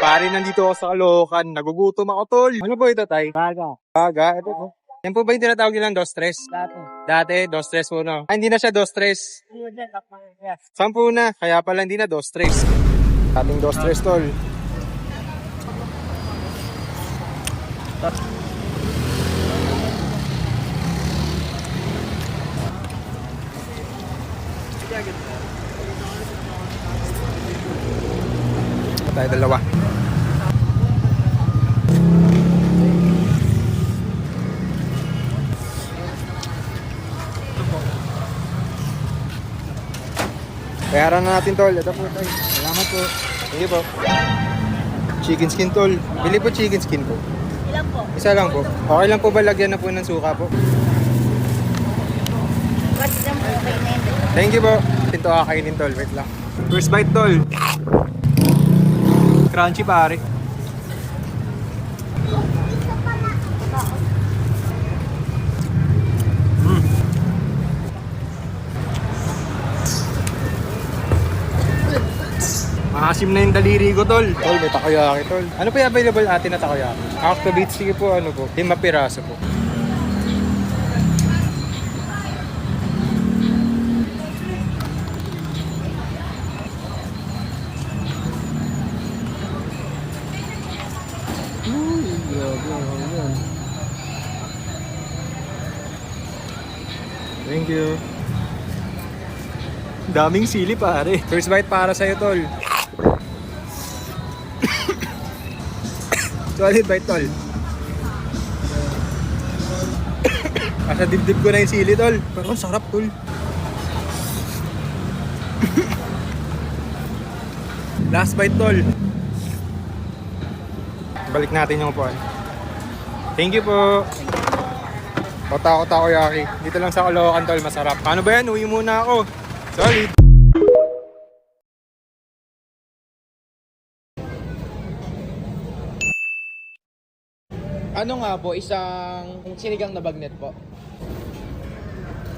Pare, nandito ako sa Caloocan. Nagugutom ako, tol. Ano po ito, tay? Baga. Baga, ito po. Yan po ba yung tinatawag nilang dos tres? Dati. Dati, dos tres po, no? Ay, hindi na siya dos tres. Sampu na. Kaya pala hindi na dos tres. Ating dos tres, tol. Tayo dalawa. Bayaran na natin, tol. Ito po, tol. Salamat po. Sige po. Chicken skin, tol. Bili po chicken skin po. Ilan po? Isa lang po. Okay lang po ba lagyan na po ng suka po? Kasi lang po, okay na yun. Thank you po. Ito kakainin, tol. Wait lang. First bite, tol. Crunchy, pare. Maasim na yung daliri ko, tol. Tol, may takoyaki, tol. Ano pa yung available atin na takoyaki? Activate, sige po, ano po? 5 piraso po. Thank you. Daming sili, pare. First bite para sa'yo, tol. Solid bite, tol. Asa dibdib ko na yung sili, tol. Pero ang sarap, tol. Last bite, tol. Balik natin yung upuan. Thank you po. Takoyaki. Dito lang sa Caloocan, tol. Masarap. Paano ba yan? Uwi muna ako. Solid. Ano nga po, isang sinigang na bagnet po.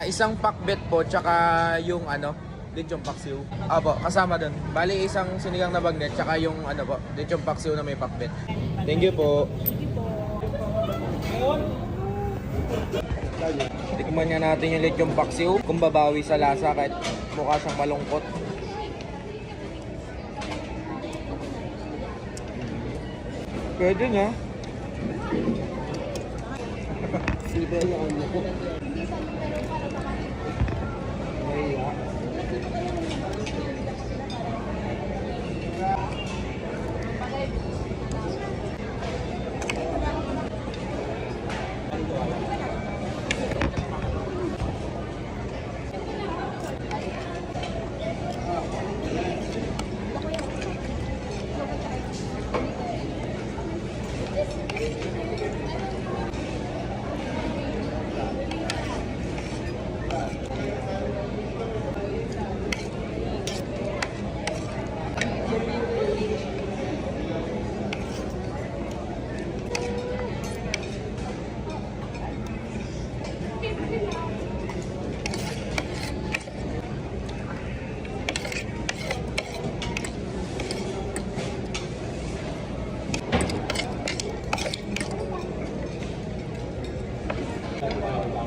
Isang pakbet po, tsaka yung lechong paksiw. Opo, kasama dun. Bali, isang sinigang na bagnet, tsaka yung lechong paksiw na may pakbet. Thank you po. Tikman nga natin yung lechong paksiw, kung babawi sa lasa kahit mukha siyang malungkot. Pwede na. Silver na ano po.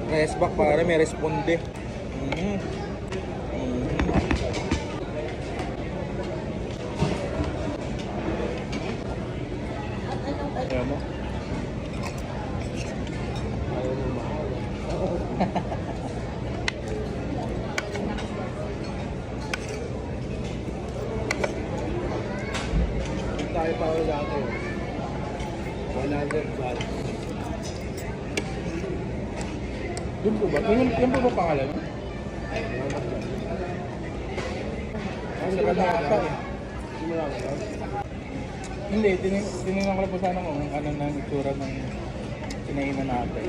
Resback, pare, may responde. Ayan mo. Tayo pa ulit dati. 100 plus. Yun po ba? Yan po ba pangalan? Ang sarap na ata eh. Hindi, tinignan ko lang po sana kung ano na itsura ng kinainan natin.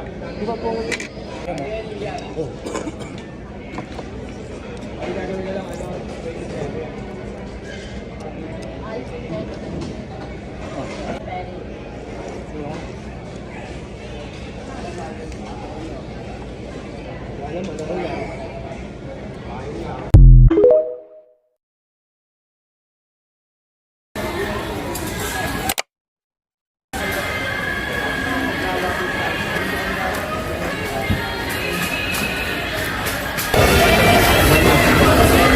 Di ba po?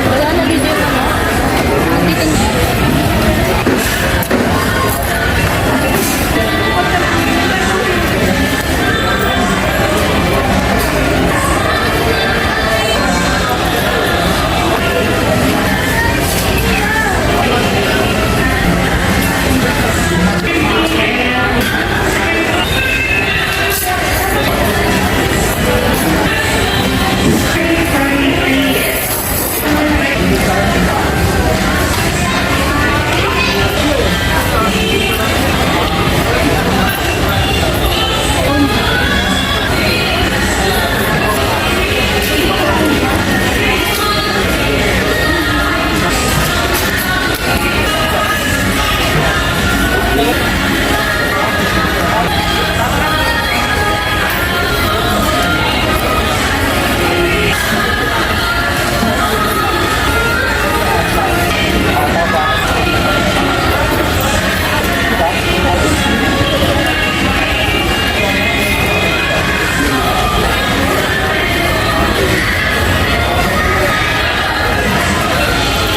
Wala na video mo, no? Andito na.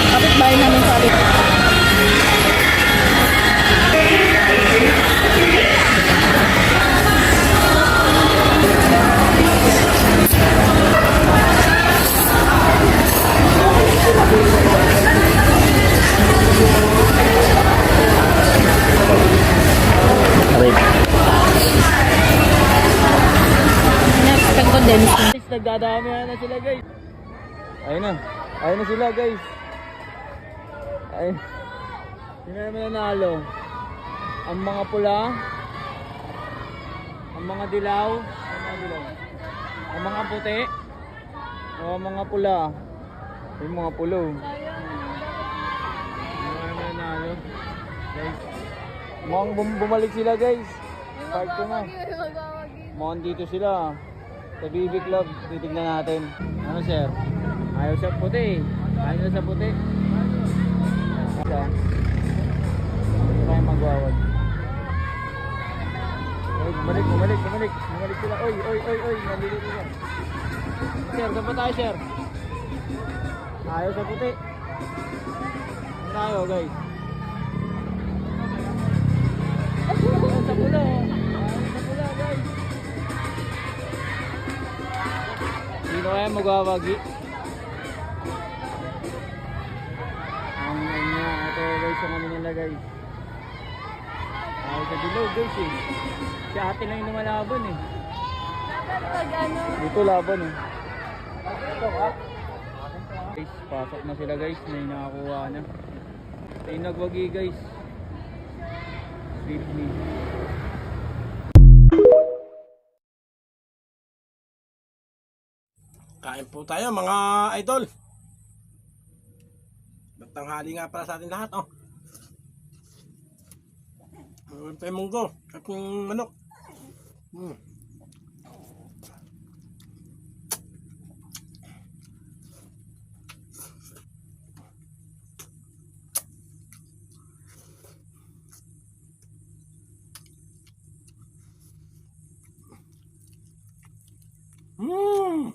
Kapit-bahay namin sa alit. Next, pag-condense. Nagdadami na sila guys. Ayun na. Ayun na sila guys. Ayun. Sino naman nanalo? Ang mga pula. Ang mga dilaw. Ang mga dilaw. Ang mga puti. O ang mga pula. Yung mga pulo. Sino naman nanalo? Guys. Mukhang bumalik sila guys. Part ko na. Mukhang dito sila. Sa BB Club, titignan natin. Ano sir? Ayaw sa puti. Ayaw sa puti. Isa. Hindi tayo magwawag. Oy, bumalik sila. Oy. Nandito sila. Sir, saan pa tayo sir? Ayaw sa puti. Saan tayo guys? Ayaw sa pula. Ayaw sa pula guys. Dito kaya magwawagi. Ang niya, ito guys yung kami nila guys. Ay, sa dilaw guys eh. Si ate lang yung lumalaban eh. Dito laban eh. Guys, pasok na sila guys. May nakakuha na. Ay, nagwagi guys. Sweep me. Kain po tayo mga idol. Magtanghali nga para sa atin lahat, oh. Meron tayong munggo at yung manok. Mm. Mmm.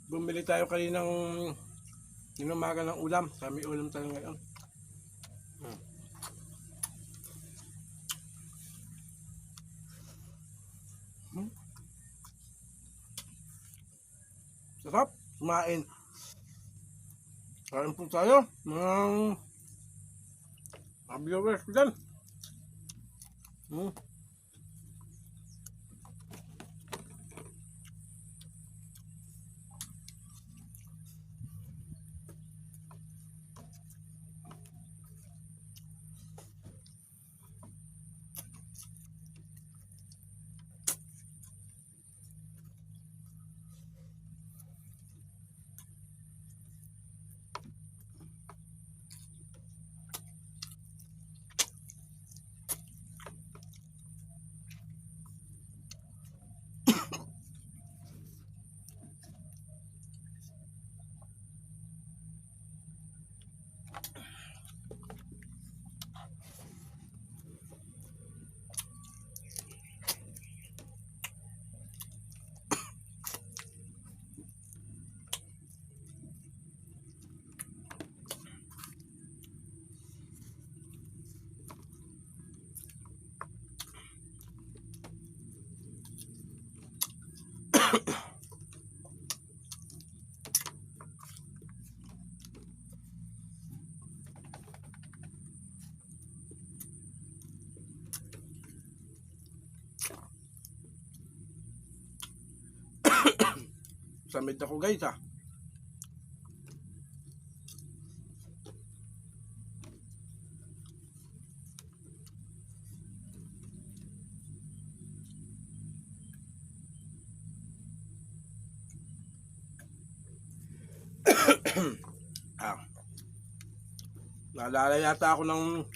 Bumili tayo kaninang yung umaga ng ulam. Kami ulam tayo ngayon. Sarap. Kumain. Kain po tayo. Mga viewers ko dyan. Samid ako guys ah. Naalala yata ako ng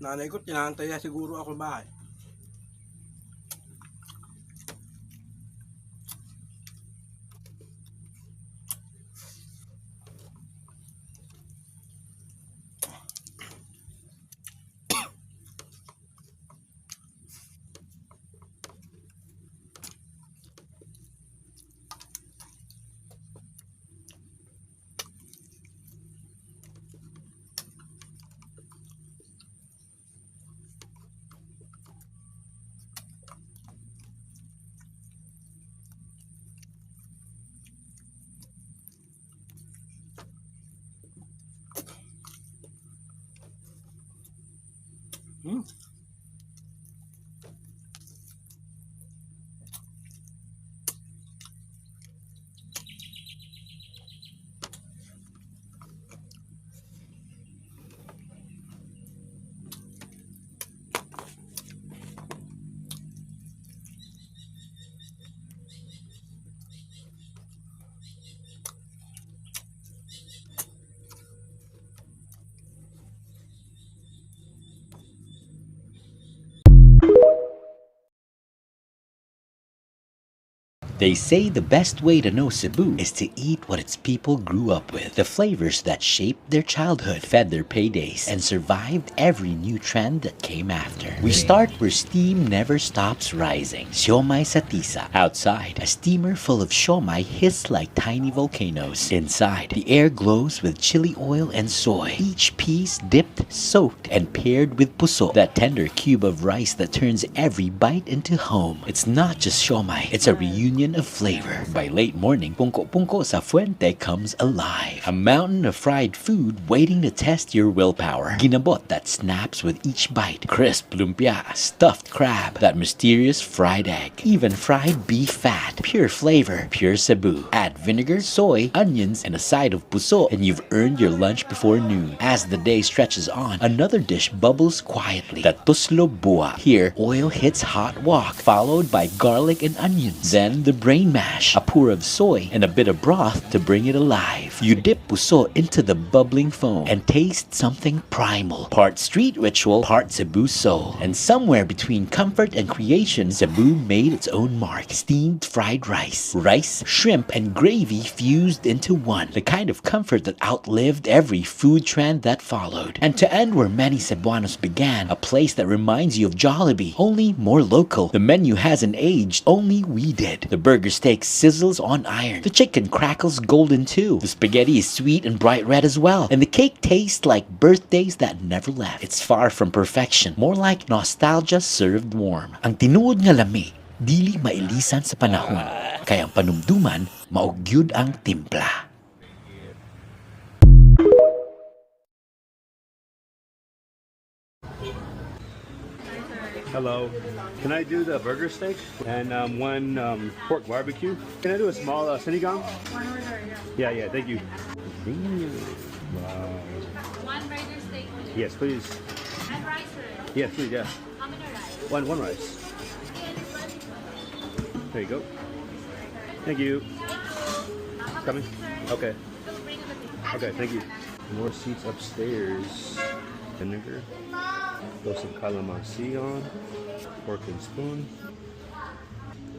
nanay ko, tinantay niya siguro ako bahay. They say the best way to know Cebu is to eat what its people grew up with. The flavors that shaped their childhood, fed their paydays, and survived every new trend that came after. We start where steam never stops rising. Siomai sa Tisa. Outside, a steamer full of siomai hiss like tiny volcanoes. Inside, the air glows with chili oil and soy. Each piece dipped, soaked, and paired with puso, that tender cube of rice that turns every bite into home. It's not just siomai, it's a reunion of flavor. By late morning, Punko Punko sa Fuente comes alive. A mountain of fried food waiting to test your willpower. Ginabot that snaps with each bite. Crisp lumpia, stuffed crab, that mysterious fried egg. Even fried beef fat. Pure flavor, pure Cebu. Add vinegar, soy, onions, and a side of puso, and you've earned your lunch before noon. As the day stretches on, another dish bubbles quietly. The tuslo bua. Here, oil hits hot wok, followed by garlic and onions. Then the brain mash, a pour of soy, and a bit of broth to bring it alive. You dip puso into the bubbling foam and taste something primal. Part street ritual, part Cebu soul. And somewhere between comfort and creation, Cebu made its own mark. Steamed fried rice, shrimp, and gravy fused into one. The kind of comfort that outlived every food trend that followed. And to end where many Cebuanos began, a place that reminds you of Jollibee, only more local. The menu hasn't aged, only we did. The burger steak sizzles on iron. The chicken crackles golden too. The spaghetti is sweet and bright red as well. And the cake tastes like birthdays that never left. It's far from perfection, more like nostalgia served warm. Ang tinuod nga lami, dili mailisan sa panahon. Kaya ang panumduman, maugyud ang timpla. Hello. Can I do the burger steak and one pork barbecue? Can I do a small sinigang? One order, yeah. Yeah, thank you. Wow. One burger steak. Yes, please. And rice, sir. Yes, please, yeah. How many rice? One rice. There you go. Thank you. Coming? Okay. Okay, thank you. More seats upstairs. Vinegar. Throw some calamansi on. Fork and spoon.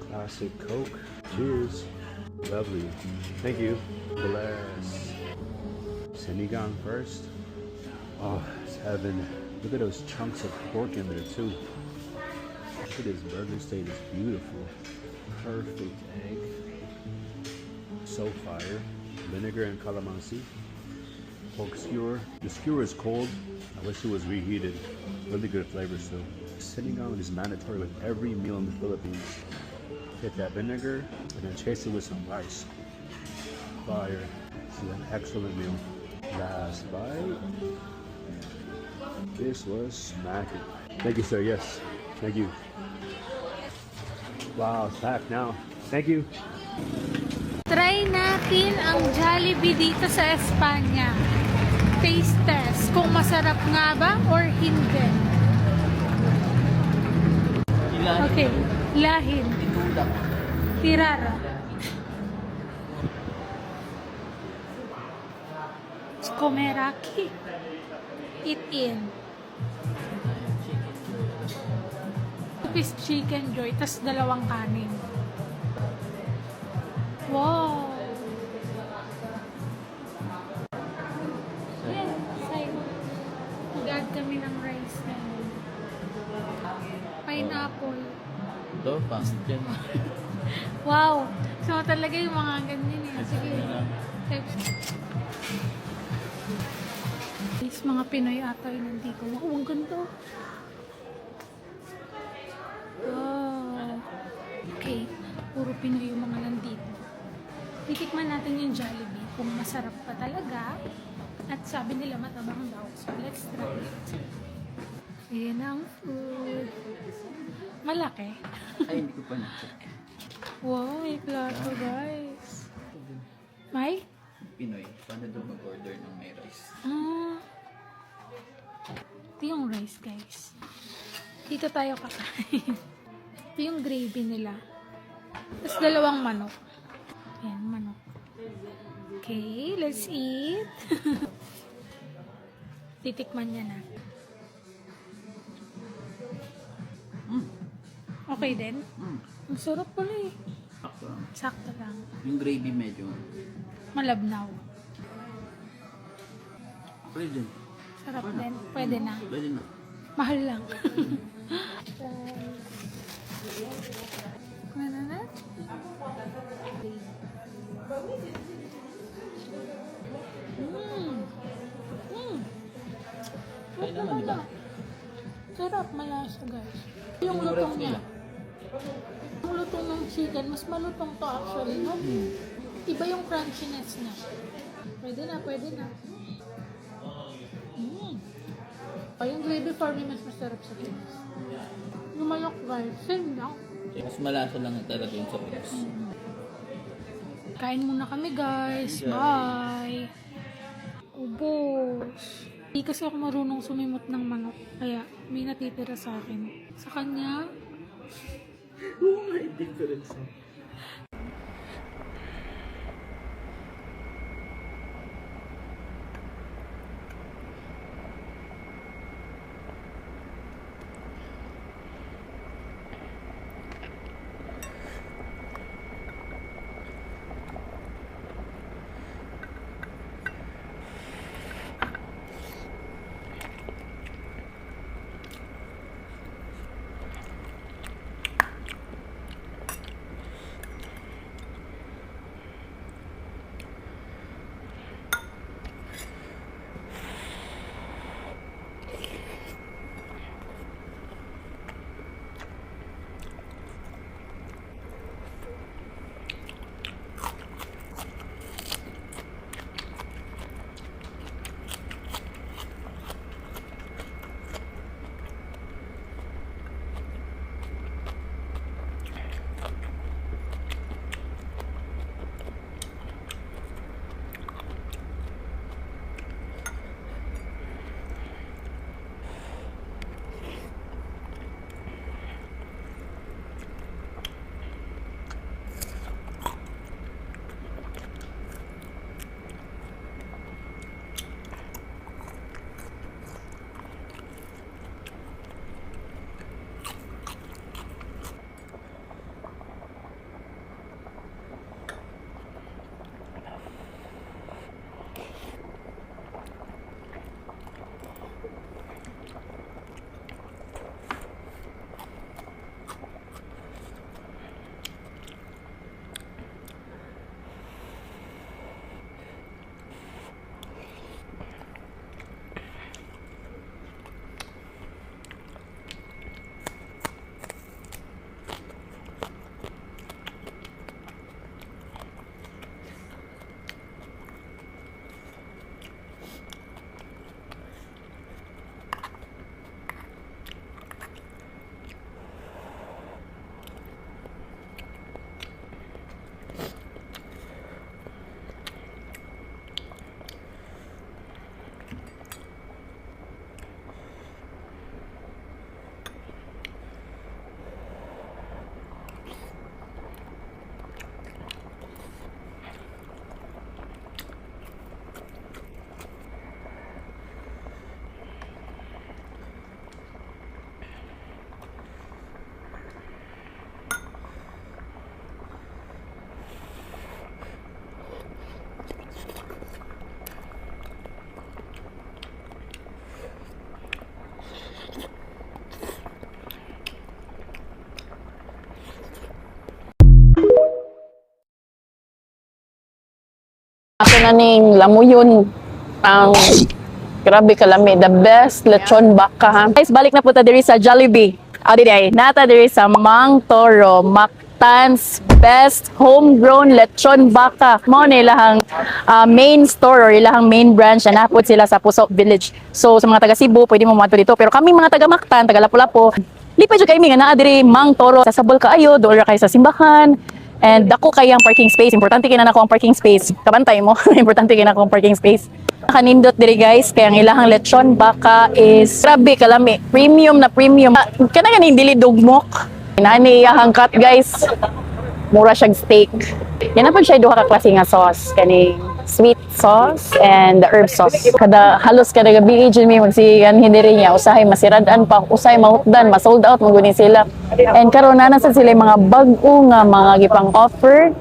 Classic Coke. Cheers. Lovely. Thank you. Bless. Sinigang first. Oh, it's heaven. Look at those chunks of pork in there too. Look at this burger steak. It's beautiful. Perfect egg. So fire. Vinegar and calamansi. Pork skewer. The skewer is cold. I wish it was reheated. Really good flavors though. Sinigang is mandatory with every meal in the Philippines. Get that vinegar and then chase it with some rice. Fire. This is an excellent meal. Last bite. This was smacking. Thank you, sir. Yes. Thank you. Wow, it's packed now. Thank you. Try natin ang Jollibee dito sa Espanya. Taste test. Kung masarap nga ba or hindi. Okay. Lahin. Tirara. Komeraki. Eat in. Piece chicken joy, tas dalawang kanin. Wow! Yes, mag-add kami ng rice na yun. Pineapple. Ito, fast dyan. Wow! So talaga yung mga ganyan eh. Sige. Guys, mga Pinoy ata yung nandito. Wow, ang ganda. Wow. Okay. Puro Pinoy yung mga nandito. Titikman natin yung Jollibee kung masarap pa talaga. At sabi nila matabang daw. So, let's try it. Ayan ang food. Malaki. Ay, hindi ko pa na-check. Wow, may plato guys. May? Pinoy, paano daw mag-order ng may rice? Ito yung rice guys. Dito tayo kakain. Ito yung gravy nila. Tapos dalawang manok. Ayan, manok. Okay, let's eat. Titikman niya na. Okay din? Ang sarap pala eh. Sakto lang. Sakto lang. Yung gravy medyo Malabnaw. pwede. Sarap din. Pwede na. Pwede na. Mahal lang. Ano na? Kaya naman, di ba? Sarap, malasa guys. Yung lutong niya. Yung lutong ng chicken, mas malutong to actually, no? Iba yung crunchiness niya. Pwede na, pwede na. Yung gravy for me mas masarap sa Pinas. Yung manok guys, same lang. Mas malasa lang talaga yung sa Pinas. Kain muna kami guys. Bye! Ubos! Hindi kasi ako marunong sumimot ng manok. Kaya may natitira sa akin. Sa kanya, May difference. Ako na ning lamuyon ang grabe kalami, the best lechon baka ha. Guys, balik na po ta diri sa Jollibee. Ay, nata diri sa Mang Toro, Mactan's best homegrown lechon baka. Mao ni ilahang main store or ilahang main branch na napod sila sa Pusok Village. So sa mga taga Cebu, pwede mo mato dito. Pero kami mga taga Mactan, taga Lapu-Lapu, lipay jud kay mi nga naa diri Mang Toro sa sabol kaayo, dool ra kay sa simbahan. And dako kay ang parking space. Importante kay na nako ang parking space. Kabantay mo, importante kay na ako ang parking space. Kanindot diri guys, kay ang ilahang lechon baka is grabe kalami, premium na premium. Kana ganing dili dugmok. Nani iyahang cut guys. Mura siyang steak. Yan na po siya duha ka klase nga sauce, kani sweet sauce and the herb sauce. Halos kada gabi jud mi magsigan hindiri niya usahay masiradan pa, usahay mahukdan, ma-sold out maguni sila. And karon na sa sila mga bag-o nga mga gipang offer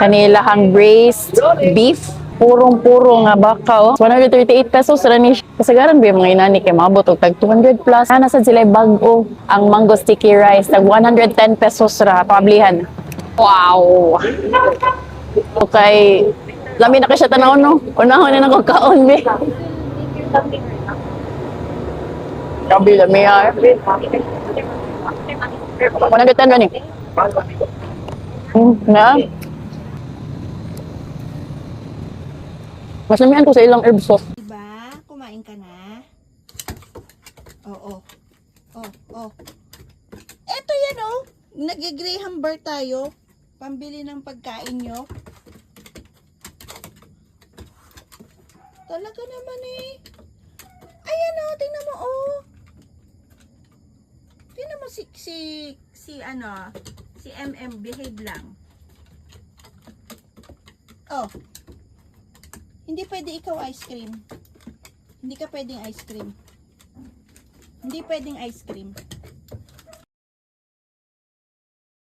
kanilahang braised beef. Purong-puro nga baka, 138 pesos ra ni. Kasagaran ba yung mga inani kay maabot og tag 200 plus. Nasa sila bag-o ang mango sticky rice tag 110 pesos ra pablihan. Wow. Okay. Lami na siya tanaw no. Unahon na nako kaon be. Grabe lami ay. 110 ra ni. Na. Mas namihan ko sa ilang herb sauce. Diba? Kumain ka na? Oo. Oh. Eto yan oh. Nag-graham bar tayo. Pambili ng pagkain nyo. Talaga naman eh. Ayan oh, tingnan mo oh. Tingnan mo si MM behave lang. Oh. Hindi pwede ikaw ice cream. Hindi ka pwedeng ice cream. Hindi pwedeng ice cream.